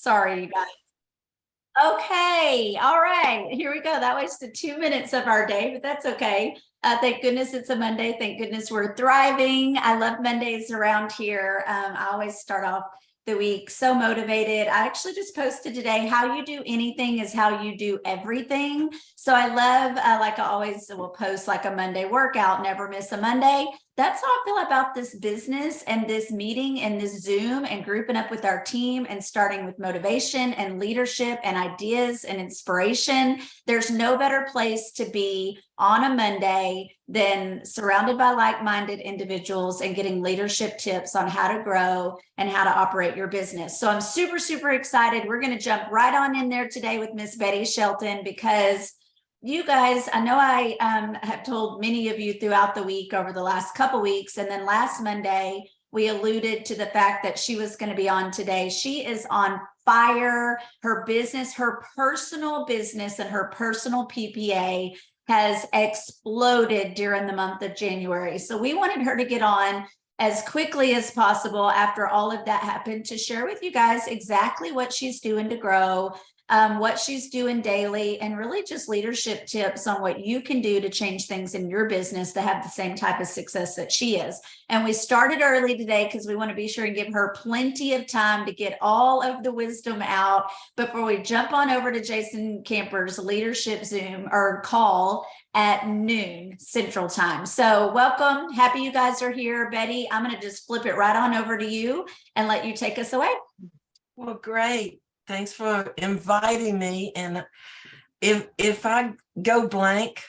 Sorry, you guys. Okay, all right, here we go. That wasted 2 minutes of our day, but that's okay. Thank goodness it's a Monday. Thank goodness we're thriving. I love Mondays around here. I always start off the week so motivated. I actually just posted today, how you do anything is how you do everything. So I love, like I always will post like a Monday workout, never miss a Monday. That's how I feel about this business and this meeting and this Zoom and grouping up with our team and starting with motivation and leadership and ideas and inspiration. There's no better place to be on a Monday than surrounded by like-minded individuals and getting leadership tips on how to grow and how to operate your business. So I'm super, super excited. We're going to jump right on in there today with Miss Bettye Shelton, because you guys, I know I have told many of you throughout the week over the last couple weeks, and then last Monday, we alluded to the fact that she was going to be on today. She is on fire. Her business, her personal business and her personal PPA has exploded during the month of January. So we wanted her to get on as quickly as possible after all of that happened to share with you guys exactly what she's doing to grow, what she's doing daily, and really just leadership tips on what you can do to change things in your business to have the same type of success that she is. And we started early today because we want to be sure and give her plenty of time to get all of the wisdom out before we jump on over to Jason Camper's leadership Zoom or call at noon Central Time. So welcome. Happy you guys are here. Bettye, I'm going to just flip it right on over to you and let you take us away. Well, great. Thanks for inviting me. And if I go blank,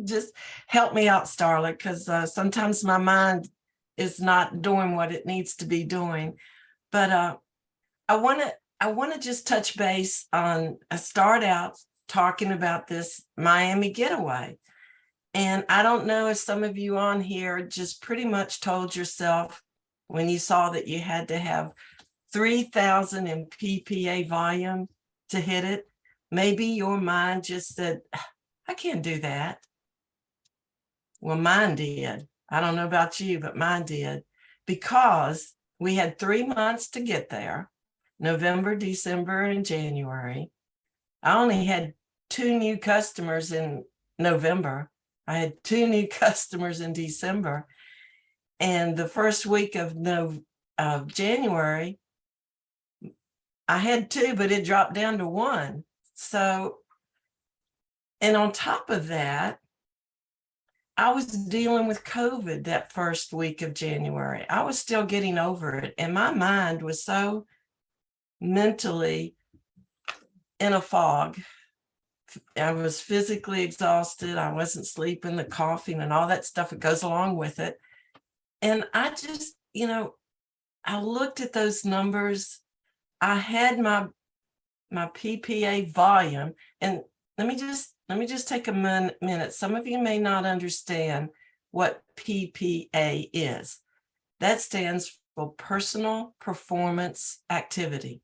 just help me out, Starla, because sometimes my mind is not doing what it needs to be doing. But I want to just touch base on. I start out talking about this Miami getaway, and I don't know if some of you on here just pretty much told yourself when you saw that you had to have 3,000 in PPA volume to hit it. Maybe your mind just said, I can't do that. Well, mine did. I don't know about you, but mine did, because we had 3 months to get there: November, December, and January. I only had 2 new customers in November. I had 2 new customers in December. And the first week of January, I had 2, but it dropped down to 1. So, and on top of that, I was dealing with COVID that first week of January. I was still getting over it. And my mind was so mentally in a fog. I was physically exhausted. I wasn't sleeping, the coughing and all that stuff that goes along with it. And I just, I looked at those numbers. I had my PPA volume, and let me just take a minute. Some of you may not understand what PPA is. That stands for personal performance activity.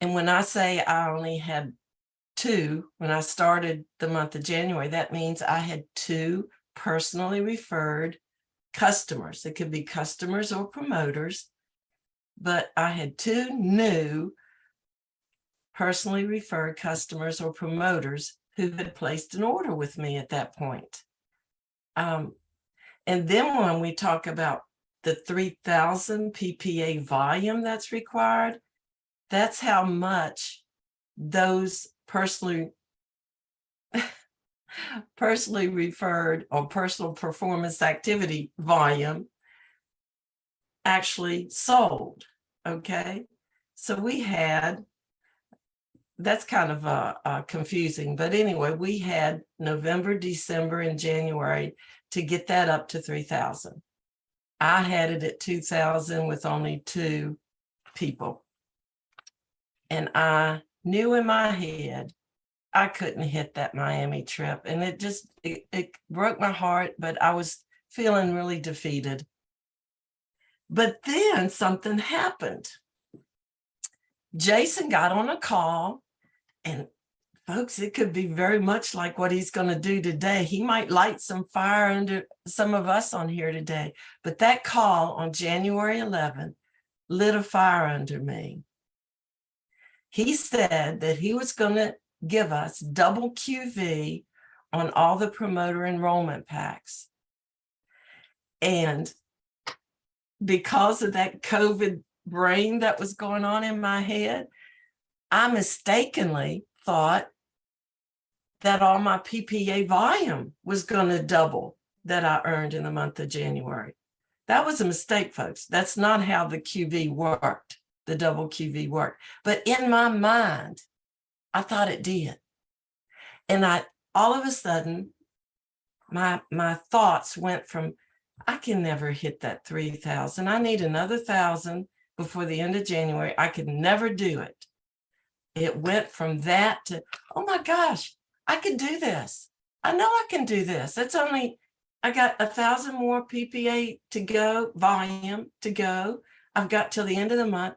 And when I say I only had 2 when I started the month of January, that means I had 2 personally referred customers. It could be customers or promoters, but I had 2 new personally referred customers or promoters who had placed an order with me at that point. And then when we talk about the 3,000 PPA volume that's required, that's how much those personally referred or personal performance activity volume actually sold. Okay, so we had, that's kind of confusing, but anyway, we had November, December, and January to get that up to 3,000. I had it at 2,000 with only 2 people, and I knew in my head I couldn't hit that Miami trip, and it broke my heart, but I was feeling really defeated. But then something happened. Jason got on a call, and folks, it could be very much like what he's going to do today. He might light some fire under some of us on here today, but that call on January 11th lit a fire under me. He said that he was going to give us double QV on all the promoter enrollment packs. And because of that COVID brain that was going on in my head, I mistakenly thought that all my PPA volume was going to double that I earned in the month of January. That was a mistake, folks. That's not how the QV worked, the double QV worked. But in my mind, I thought it did. And all of a sudden, my thoughts went from, I can never hit that 3,000. I need another 1,000 before the end of January. I could never do it. It went from that to, oh my gosh, I can do this. I know I can do this. It's only, I got 1,000 more PPA to go, volume to go. I've got till the end of the month.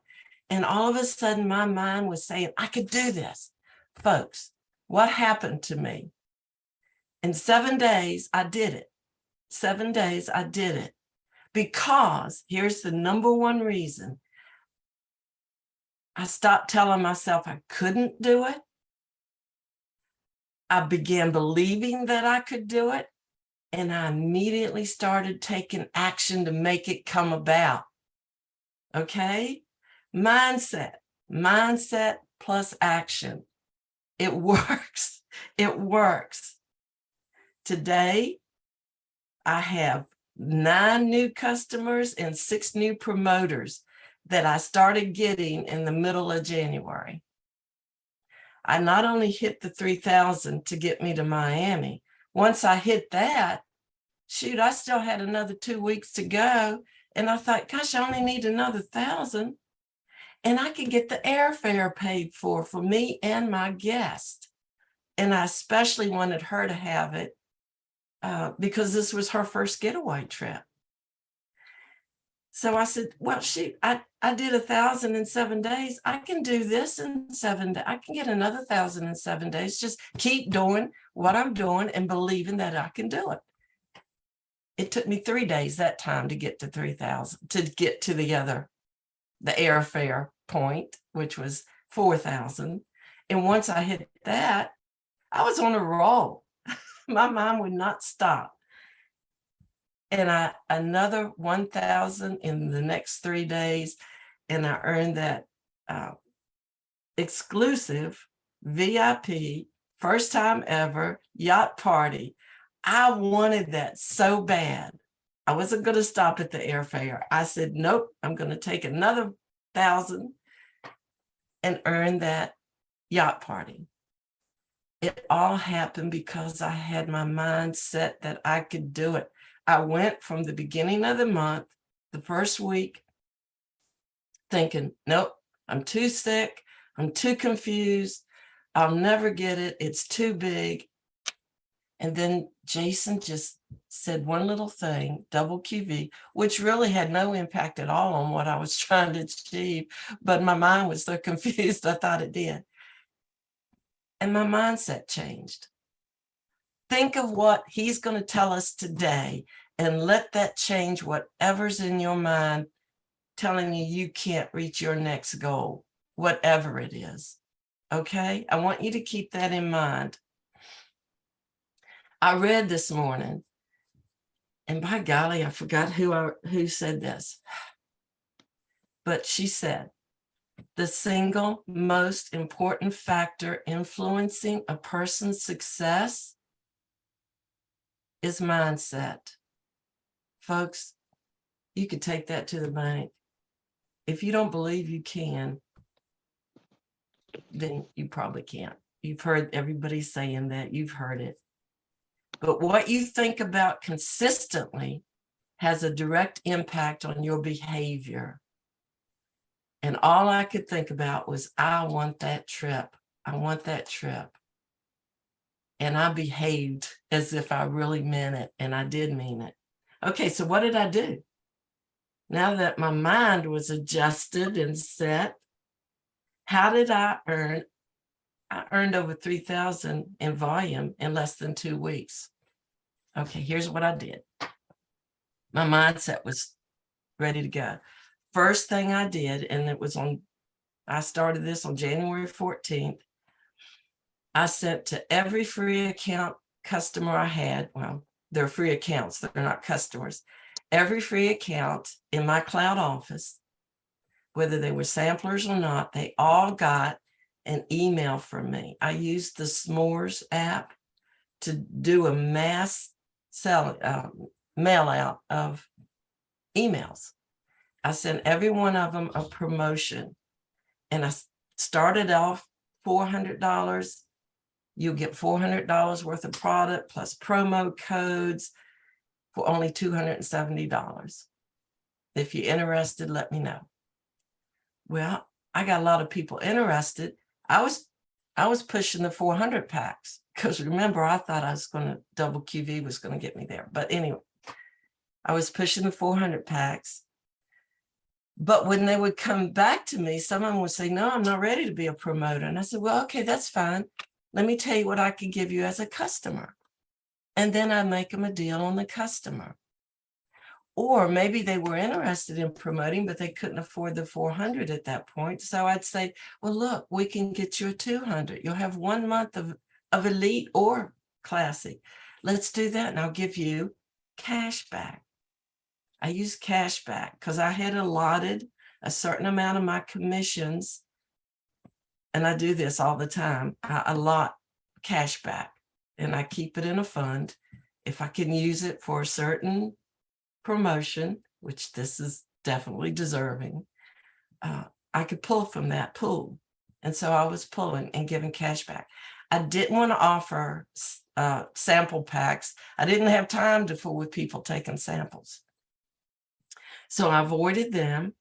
And all of a sudden my mind was saying, I could do this. Folks, what happened to me? In 7 days, I did it. 7 days, I did it. Because here's the number one reason. I stopped telling myself I couldn't do it. I began believing that I could do it. And I immediately started taking action to make it come about. Okay? Mindset plus action. It works. It works. Today, I have 9 new customers and 6 new promoters that I started getting in the middle of January. I not only hit the 3,000 to get me to Miami. Once I hit that, shoot, I still had another 2 weeks to go. And I thought, gosh, I only need another 1,000. And I could get the airfare paid for me and my guest. And I especially wanted her to have it because this was her first getaway trip. So I said, well, shoot, I did 1,000 in 7 days. I can do this in 7 days. I can get another 1,000 in 7 days. Just keep doing what I'm doing and believing that I can do it. It took me 3 days that time to get to 3,000, to get to the airfare point, which was 4,000. And once I hit that, I was on a roll. My mind would not stop. And another 1,000 in the next 3 days. And I earned that exclusive VIP, first time ever yacht party. I wanted that so bad. I wasn't going to stop at the airfare. I said, nope, I'm going to take another 1,000 and earn that yacht party. It all happened because I had my mind set that I could do it. I went from the beginning of the month, the first week, thinking, nope, I'm too sick. I'm too confused. I'll never get it. It's too big. And then Jason just said one little thing, double QV, which really had no impact at all on what I was trying to achieve. But my mind was so confused, I thought it did. And my mindset changed. Think of what he's going to tell us today and let that change whatever's in your mind telling you you can't reach your next goal, whatever it is. Okay? I want you to keep that in mind. I read this morning, and by golly, I forgot who said this, but she said, the single most important factor influencing a person's success is mindset. Folks, you could take that to the bank. If you don't believe you can, then you probably can't. You've heard everybody saying that. You've heard it. But what you think about consistently has a direct impact on your behavior. And all I could think about was, I want that trip. I want that trip. And I behaved as if I really meant it, and I did mean it. Okay, so what did I do? Now that my mind was adjusted and set, how did I earn? I earned over 3,000 in volume in less than 2 weeks. Okay, here's what I did. My mindset was ready to go. First thing I did, and it was on I started this on January 14th. I sent to every free account customer I had. Well, they're free accounts, they're not customers. Every free account in my cloud office, whether they were samplers or not, they all got an email from me. I used the S'mores app to do a mass mail out of emails. I sent every one of them a promotion, and I started off $400. You'll get $400 worth of product plus promo codes for only $270. If you're interested, let me know. Well, I got a lot of people interested. I was pushing the 400 packs because remember, I thought I was going to double QV was going to get me there. But anyway, I was pushing the 400 packs. But when they would come back to me, someone would say, no, I'm not ready to be a promoter. And I said, well, okay, that's fine. Let me tell you what I can give you as a customer. And then I make them a deal on the customer. Or maybe they were interested in promoting, but they couldn't afford the 400 at that point. So I'd say, well, look, we can get you a 200. You'll have 1 month of elite or classic. Let's do that. And I'll give you cash back. I use cash back because I had allotted a certain amount of my commissions. And I do this all the time. I allot cash back and I keep it in a fund. If I can use it for a certain promotion, which this is definitely deserving, I could pull from that pool. And so I was pulling and giving cash back. I didn't want to offer sample packs. I didn't have time to fool with people taking samples. So I avoided them.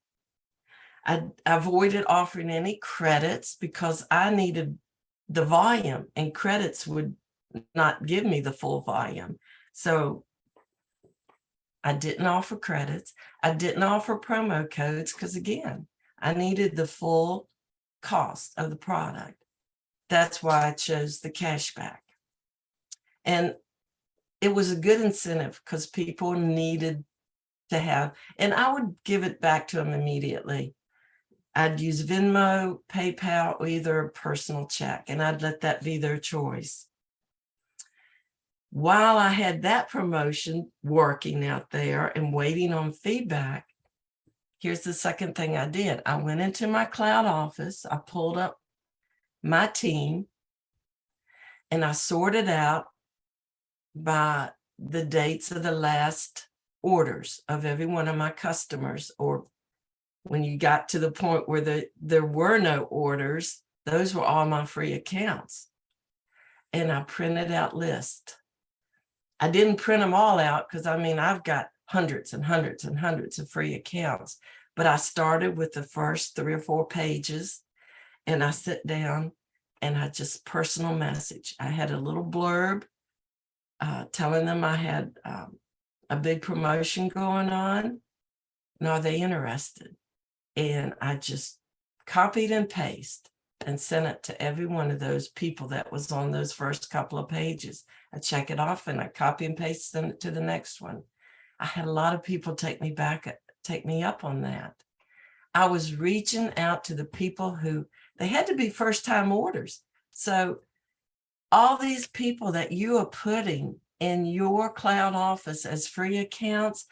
I avoided offering any credits because I needed the volume, and credits would not give me the full volume. So I didn't offer credits. I didn't offer promo codes because, again, I needed the full cost of the product. That's why I chose the cashback. And it was a good incentive because people needed to have, and I would give it back to them immediately. I'd use Venmo, PayPal, or either a personal check, and I'd let that be their choice. While I had that promotion working out there and waiting on feedback, here's the second thing I did. I went into my cloud office, I pulled up my team, and I sorted out by the dates of the last orders of every one of my customers, or when you got to the point where there were no orders, those were all my free accounts. And I printed out lists. I didn't print them all out because I've got hundreds and hundreds and hundreds of free accounts, but I started with the first 3 or 4 pages, and I sit down and I just personal message. I had a little blurb telling them I had a big promotion going on, and are they interested? And I just copied and pasted and sent it to every one of those people that was on those first couple of pages. I check it off and I copy and paste, send it to the next one. I had a lot of people take me up on that. I was reaching out to the people who, they had to be first-time orders. So all these people that you are putting in your cloud office as free accounts,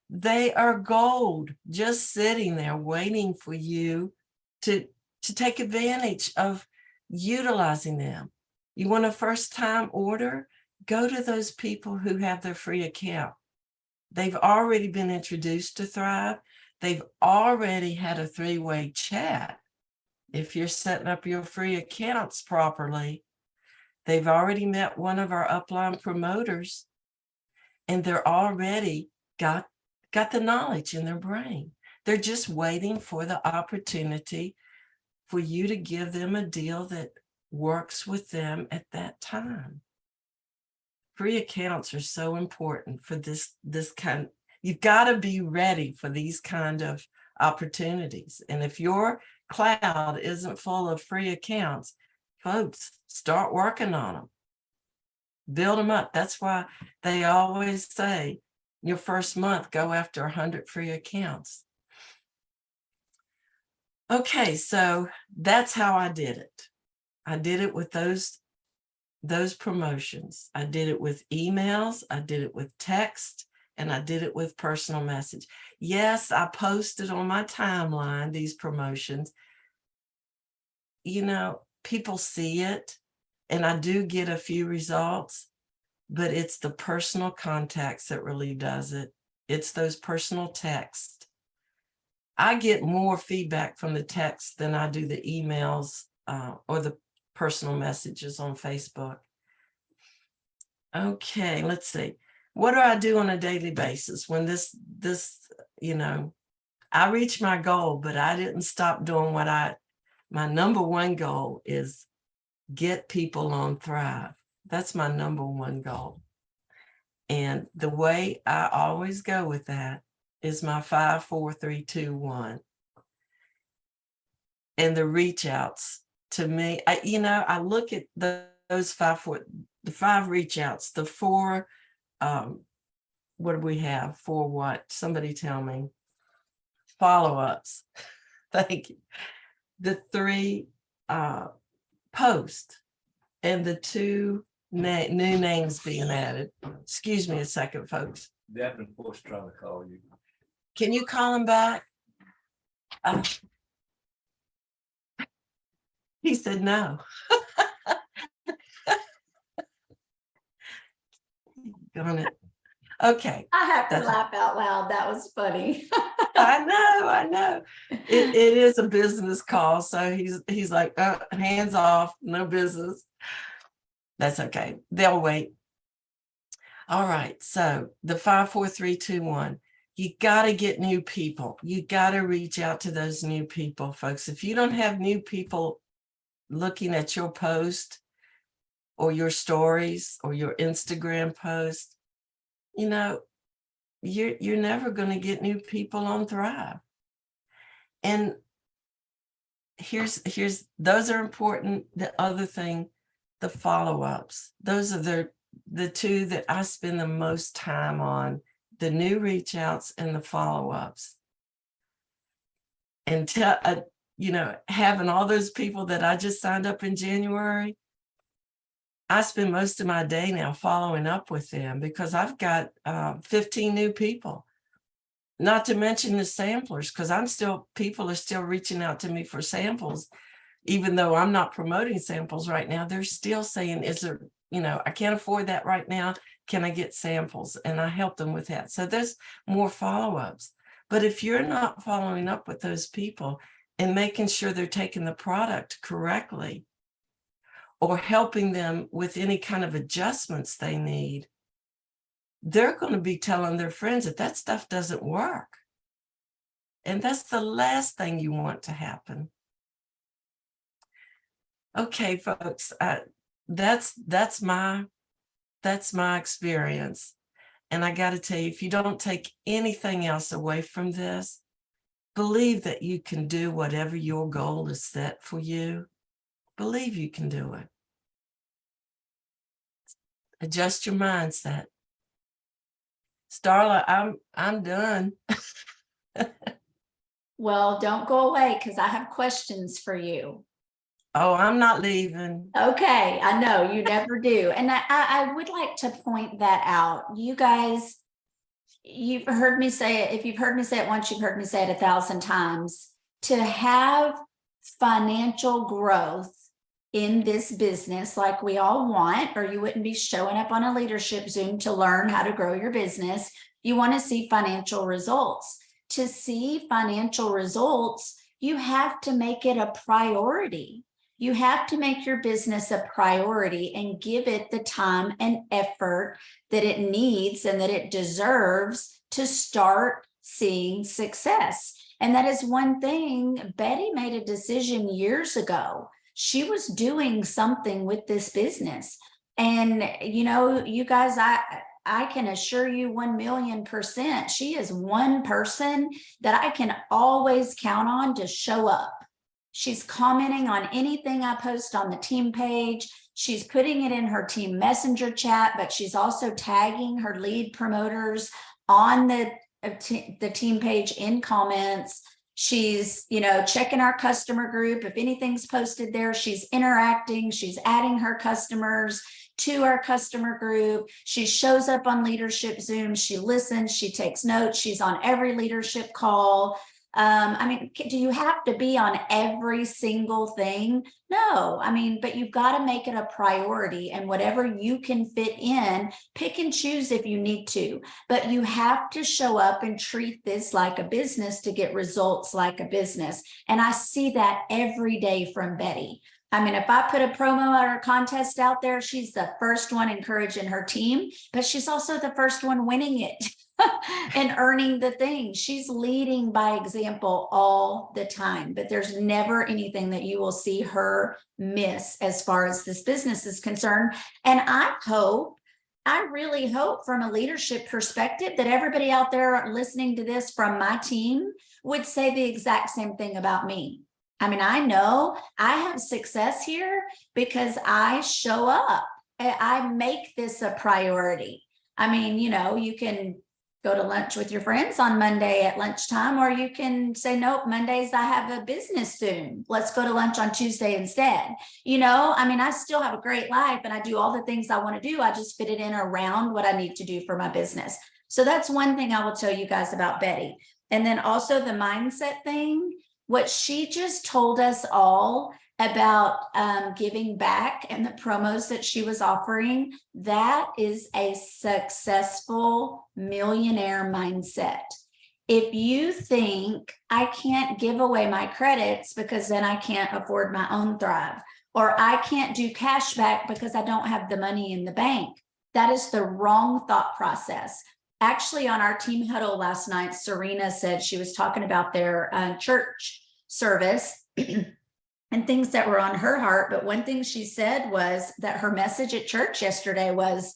they are gold, just sitting there waiting for you to take advantage of utilizing them. You want a first-time order? Go to those people who have their free account. They've already been introduced to Thrive. They've already had a 3-way chat. If you're setting up your free accounts properly, they've already met one of our upline promoters, and they're already got the knowledge in their brain. They're just waiting for the opportunity for you to give them a deal that works with them at that time. Free accounts are so important for this kind. You've got to be ready for these kind of opportunities. And if your cloud isn't full of free accounts, folks, start working on them. Build them up. That's why they always say your first month, go after 100 free accounts. Okay, so that's how I did it. I did it with those promotions. I did it with emails, I did it with text, and I did it with personal message. Yes, I posted on my timeline these promotions. People see it, and I do get a few results, but it's the personal contacts that really does it. It's those personal texts. I get more feedback from the text than I do the emails or the personal messages on Facebook. Okay, let's see. What do I do on a daily basis when this, I reached my goal, but I didn't stop doing my number one goal is get people on Thrive. That's my number one goal. And the way I always go with that is my 5, 4, 3, 2, 1. And the reach outs to me, I look at those 5 reach outs, the 4, what do we have? 4 what? Somebody tell me. Follow-ups. Thank you. The 3 post and the 2 new names being added. Excuse me a second, folks. Davenport's trying to call you. Can you call him back? He said no. Got it. Okay. I have to laugh out loud. That was funny. I know. It is a business call. So he's like, hands off, no business. That's okay. They'll wait. All right. So the 5, 4, 3, 2, 1. You got to get new people. You got to reach out to those new people, folks. If you don't have new people looking at your post or your stories or your Instagram post, you're never going to get new people on Thrive. And here's those are important. The other thing, the follow-ups, those are the 2 that I spend the most time on, the new reach outs and the follow-ups. And having all those people that I just signed up in January, I spend most of my day now following up with them because I've got 15 new people, not to mention the samplers, because people are still reaching out to me for samples. Even though I'm not promoting samples right now, they're still saying, is there, I can't afford that right now. Can I get samples? And I help them with that. So there's more follow-ups. But if you're not following up with those people and making sure they're taking the product correctly, or helping them with any kind of adjustments they need, they're going to be telling their friends that stuff doesn't work. And that's the last thing you want to happen. Okay, folks, that's my experience. And I got to tell you, if you don't take anything else away from this, believe that you can do whatever your goal is set for you. Believe you can do it. Adjust your mindset. Starla, I'm done. Well, don't go away because I have questions for you. Oh, I'm not leaving. Okay, I know you never do. And I would like to point that out. You guys, you've heard me say it. If you've heard me say it once, you've heard me say it 1,000 times. To have financial growth in this business like we all want, or you wouldn't be showing up on a leadership Zoom to learn how to grow your business. You want to see financial results. To see financial results, you have to make it a priority. You have to make your business a priority and give it the time and effort that it needs and that it deserves to start seeing success. And that is one thing. Bettye made a decision years ago. She was doing something with this business. And, you guys, I can assure you 1,000,000%, she is one person that I can always count on to show up. She's commenting on anything I post on the team page. She's putting it in her team messenger chat, but she's also tagging her lead promoters on the team page in comments. She's, checking our customer group. If anything's posted there, she's interacting, she's adding her customers to our customer group. She shows up on leadership Zoom. She listens, she takes notes. She's on every leadership call. Do you have to be on every single thing? No, but you've got to make it a priority, and whatever you can fit in, pick and choose if you need to, but you have to show up and treat this like a business to get results like a business. And I see that every day from Bettye. If I put a promo or a contest out there, she's the first one encouraging her team, but she's also the first one winning it. And earning the thing. She's leading by example all the time, but there's never anything that you will see her miss as far as this business is concerned. And I really hope from a leadership perspective that everybody out there listening to this from my team would say the exact same thing about me. I know I have success here because I show up. I make this a priority. You can go to lunch with your friends on Monday at lunchtime, or you can say, nope, Mondays I have a business Zoom. Let's go to lunch on Tuesday instead. I still have a great life and I do all the things I want to do. I just fit it in around what I need to do for my business. So that's one thing I will tell you guys about Bettye. And then also the mindset thing, what she just told us all about giving back and the promos that she was offering, that is a successful millionaire mindset. If you think I can't give away my credits because then I can't afford my own Thrive, or I can't do cash back because I don't have the money in the bank, that is the wrong thought process. Actually, on our team huddle last night, Serena said she was talking about their church service and things that were on her heart. But one thing she said was that her message at church yesterday was,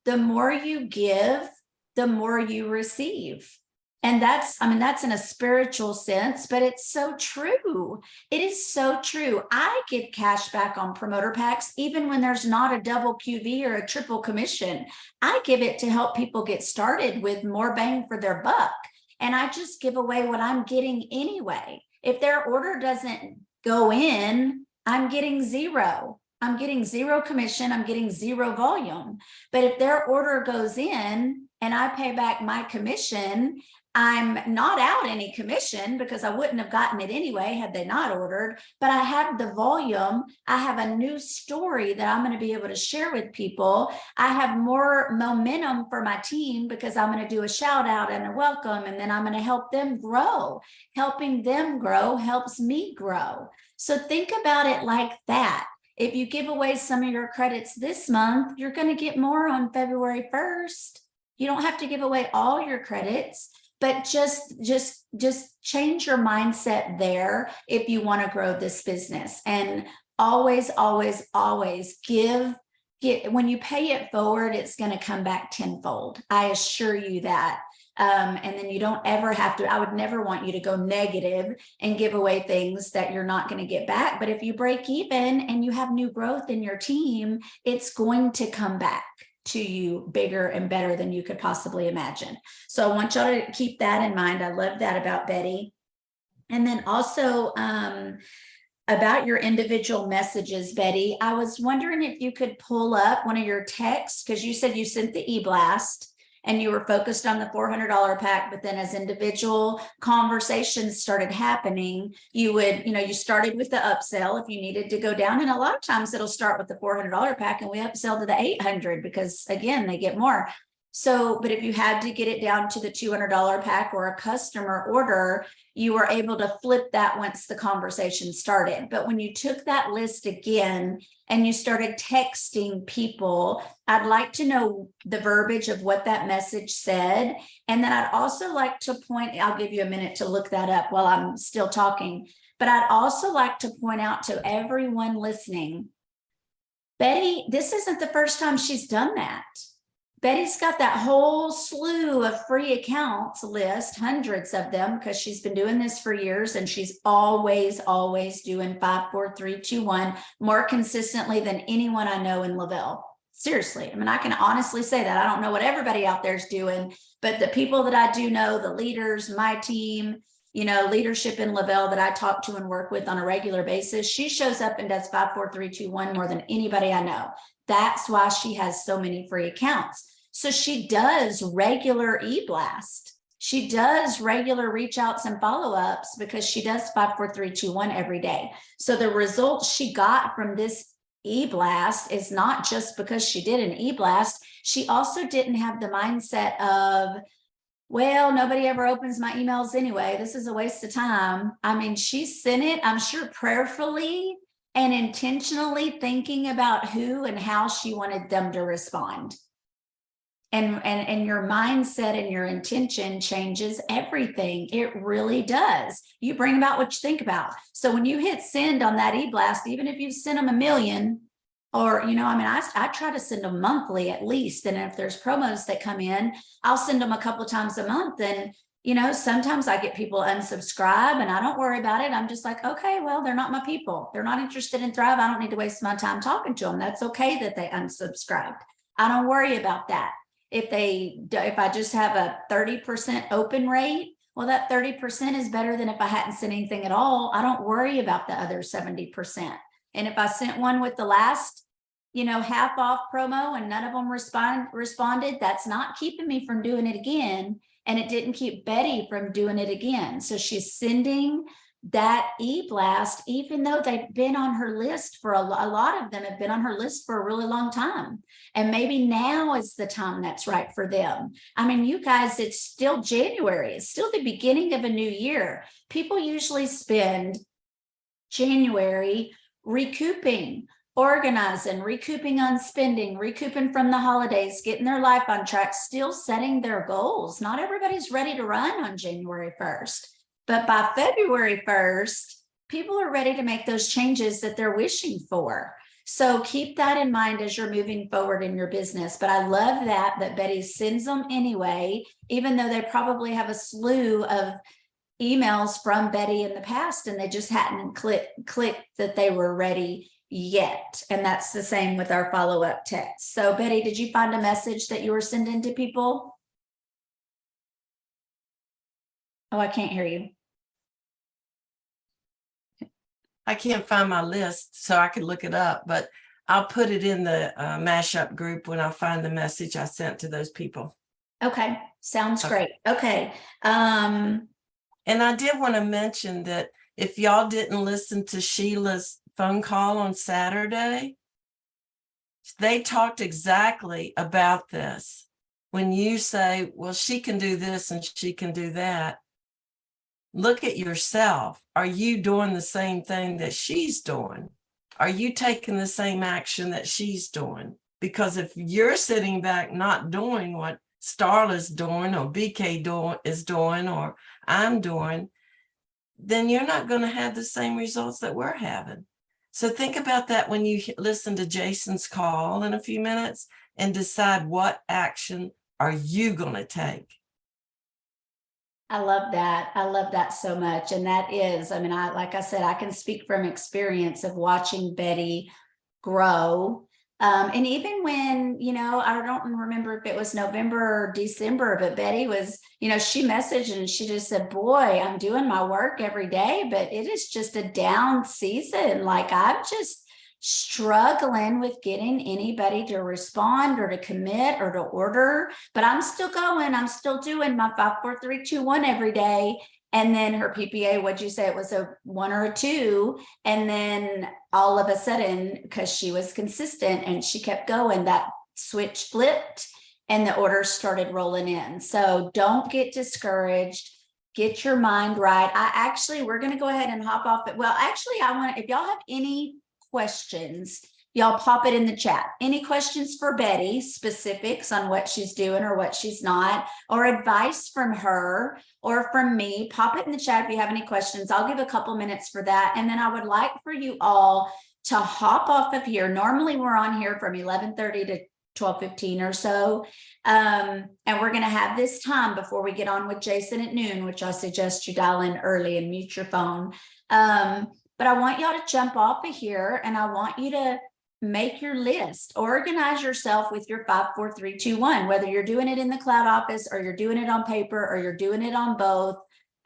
the more you give, the more you receive. And that's in a spiritual sense, but it's so true. It is so true. I get cash back on promoter packs, even when there's not a double QV or a triple commission. I give it to help people get started with more bang for their buck. And I just give away what I'm getting anyway. If their order doesn't go in, I'm getting zero. I'm getting zero commission. I'm getting zero volume. But if their order goes in and I pay back my commission, I'm not out any commission because I wouldn't have gotten it anyway had they not ordered, but I have the volume. I have a new story that I'm going to be able to share with people. I have more momentum for my team because I'm going to do a shout out and a welcome, and then I'm going to help them grow. Helping them grow helps me grow. So think about it like that. If you give away some of your credits this month, you're going to get more on February 1st. You don't have to give away all your credits, but just change your mindset there if you want to grow this business. And always, always, always when you pay it forward, it's going to come back tenfold. I assure you that. And then you don't ever have to, I would never want you to go negative and give away things that you're not going to get back. But if you break even and you have new growth in your team, it's going to come back to you bigger and better than you could possibly imagine. So I want y'all to keep that in mind. I love that about Bettye. And then also about your individual messages, Bettye, I was wondering if you could pull up one of your texts, because you said you sent the e-blast and you were focused on the $400 pack, but then as individual conversations started happening, you would, you started with the upsell if you needed to go down. And a lot of times it'll start with the $400 pack and we upsell to the 800 because again, they get more. So, but if you had to get it down to the $200 pack or a customer order, you were able to flip that once the conversation started. But when you took that list again and you started texting people, I'd like to know the verbiage of what that message said. And then I'd also like to I'll give you a minute to look that up while I'm still talking, but I'd also like to point out to everyone listening, Bettye, this isn't the first time she's done that. Betty's got that whole slew of free accounts list, hundreds of them, because she's been doing this for years and she's always doing 5, 4, 3, 2, 1 more consistently than anyone I know in Lavelle. Seriously. I can honestly say that. I don't know what everybody out there is doing, but the people that I do know, the leaders, my team, leadership in Lavelle that I talk to and work with on a regular basis, she shows up and does 5, 4, 3, 2, 1 more than anybody I know. That's why she has so many free accounts. So she does regular e-blast. She does regular reach outs and follow-ups because she does 5, 4, 3, 2, 1 every day. So the results she got from this e-blast is not just because she did an e-blast. She also didn't have the mindset of, well, nobody ever opens my emails anyway. This is a waste of time. I mean, she sent it, I'm sure, prayerfully and intentionally thinking about who and how she wanted them to respond. And your mindset and your intention changes everything. It really does. You bring about what you think about. So when you hit send on that e-blast, even if you've sent them 1 million, or, I try to send them monthly at least. And if there's promos that come in, I'll send them a couple of times a month. And, sometimes I get people unsubscribe and I don't worry about it. I'm just like, okay, well, they're not my people. They're not interested in Thrive. I don't need to waste my time talking to them. That's okay that they unsubscribed. I don't worry about that. If I just have a 30% open rate, well, that 30% is better than if I hadn't sent anything at all. I don't worry about the other 70%. And if I sent one with the last, half off promo and none of them responded, that's not keeping me from doing it again. And it didn't keep Bettye from doing it again. So she's sending that e-blast, even though they've been on her list for a lot of them have been on her list for a really long time. And maybe now is the time that's right for them. I mean, you guys, it's still January. It's still the beginning of a new year. People usually spend January recouping, organizing, recouping on spending, recouping from the holidays, getting their life on track, still setting their goals. Not everybody's ready to run on January 1st. But by February 1st, people are ready to make those changes that they're wishing for. So keep that in mind as you're moving forward in your business. But I love that Bettye sends them anyway, even though they probably have a slew of emails from Bettye in the past and they just hadn't clicked that they were ready yet. And that's the same with our follow-up text. So Bettye, did you find a message that you were sending to people? Oh, I can't hear you. I can't find my list, so I could look it up, but I'll put it in the mashup group when I find the message I sent to those people. Okay, sounds great. Okay. And I did want to mention that if y'all didn't listen to Sheila's phone call on Saturday, they talked exactly about this. When you say, well, she can do this and she can do that, look at yourself. Are you doing the same thing that she's doing? Are you taking the same action that she's doing? Because if you're sitting back not doing what Starla's doing or BK is doing or I'm doing, then you're not going to have the same results that we're having. So think about that when you listen to Jason's call in a few minutes and decide what action are you going to take. I love that. I love that so much. And that is, like I said, I can speak from experience of watching Bettye grow. And even when, I don't remember if it was November or December, but Bettye was, she messaged and she just said, boy, I'm doing my work every day, but it is just a down season. Like I'm just struggling with getting anybody to respond or to commit or to order, but I'm still going. I'm still doing my 5, 4, 3, 2, 1 every day. And then her PPA, what'd you say? It was a 1 or a 2. And then all of a sudden, because she was consistent and she kept going, that switch flipped and the orders started rolling in. So don't get discouraged. Get your mind right. We're going to go ahead and hop off. Well, actually, if y'all have any questions, y'all pop it in the chat. Any questions for Bettye, specifics on what she's doing or what she's not, or advice from her or from me, pop it in the chat if you have any questions. I'll give a couple minutes for that. And then I would like for you all to hop off of here. Normally we're on here from 11:30 to 12:15 or so. And we're going to have this time before we get on with Jason at noon, which I suggest you dial in early and mute your phone. But I want y'all to jump off of here and I want you to make your list, organize yourself with your 5, 4, 3, 2, 1, whether you're doing it in the cloud office or you're doing it on paper or you're doing it on both.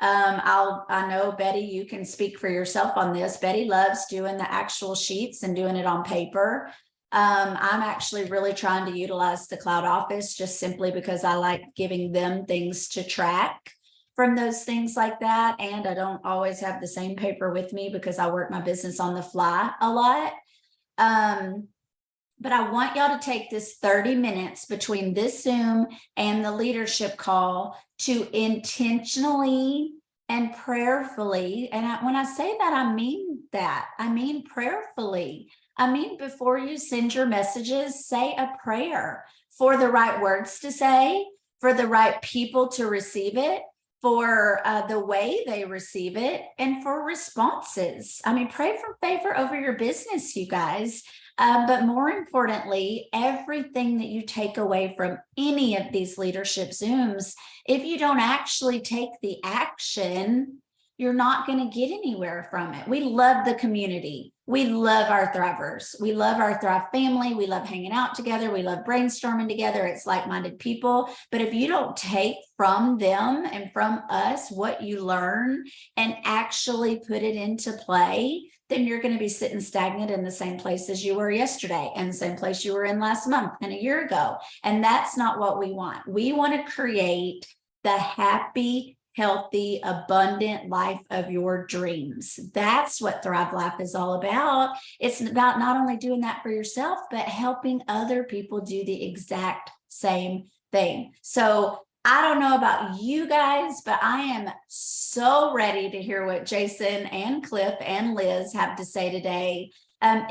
I know Betty, you can speak for yourself on this. Betty loves doing the actual sheets and doing it on paper. I'm actually really trying to utilize the Cloud Office just simply because I like giving them things to track from those things like that. And I don't always have the same paper with me because I work my business on the fly a lot. But I want y'all to take this 30 minutes between this Zoom and the leadership call to intentionally and prayerfully, and when I say that, I mean that. I mean prayerfully. I mean, before you send your messages, say a prayer for the right words to say, for the right people to receive it, for the way they receive it, and for responses. I mean, pray for favor over your business, you guys. But more importantly, everything that you take away from any of these leadership Zooms, if you don't actually take the action, you're not going to get anywhere from it. We love the community. We love our Thrivers. We love our Thrive family. We love hanging out together. We love brainstorming together. It's like-minded people. But if you don't take from them and from us what you learn and actually put it into play, then you're going to be sitting stagnant in the same place as you were yesterday and the same place you were in last month and a year ago. And that's not what we want. We want to create the happy, healthy, abundant life of your dreams. That's what Thrive Life is all about. It's about not only doing that for yourself, but helping other people do the exact same thing. So I don't know about you guys, but I am so ready to hear what Jason and Cliff and Liz have to say today.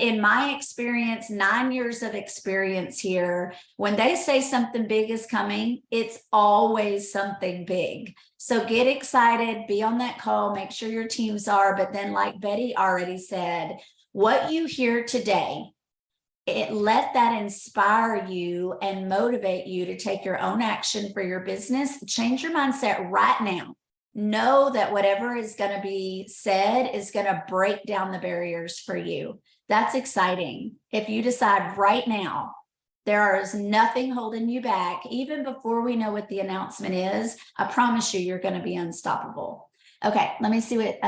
In my experience, 9 years of experience here, when they say something big is coming, it's always something big. So get excited, be on that call, make sure your teams are. But then, like Betty already said, what you hear today, let that inspire you and motivate you to take your own action for your business. Change your mindset right now. Know that whatever is going to be said is going to break down the barriers for you. That's exciting. If you decide right now, there is nothing holding you back, even before we know what the announcement is, I promise you, you're going to be unstoppable. Okay, let me see what,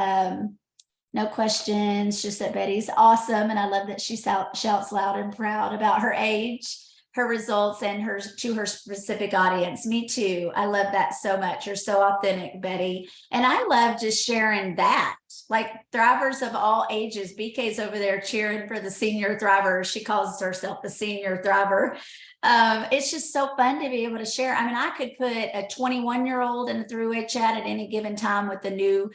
no questions, just that Betty's awesome. And I love that she shouts loud and proud about her age, her results, and her specific audience. Me too. I love that so much. You're so authentic, Betty. And I love just sharing that. Like Thrivers of all ages. BK's over there cheering for the senior Thriver. She calls herself the senior Thriver. It's just so fun to be able to share. I mean, I could put a 21-year-old in a three-way chat at any given time with a new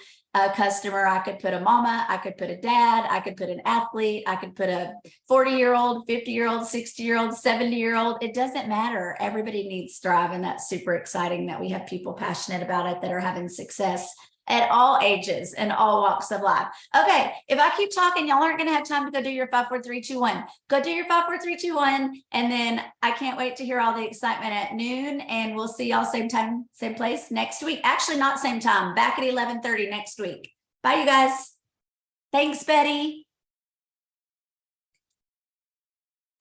customer. I could put a mama, I could put a dad, I could put an athlete, I could put a 40-year-old, 50-year-old, 60-year-old, 70-year-old. It doesn't matter. Everybody needs Thrive, and that's super exciting that we have people passionate about it that are having success at all ages and all walks of life. Okay, if I keep talking, y'all aren't going to have time to go do your 5, 4, 3, 2, 1. Go do your 5, 4, 3, 2, 1. And then I can't wait to hear all the excitement at noon. And we'll see y'all same time, same place next week. Actually, not same time, back at 11:30 next week. Bye, you guys. Thanks, Betty.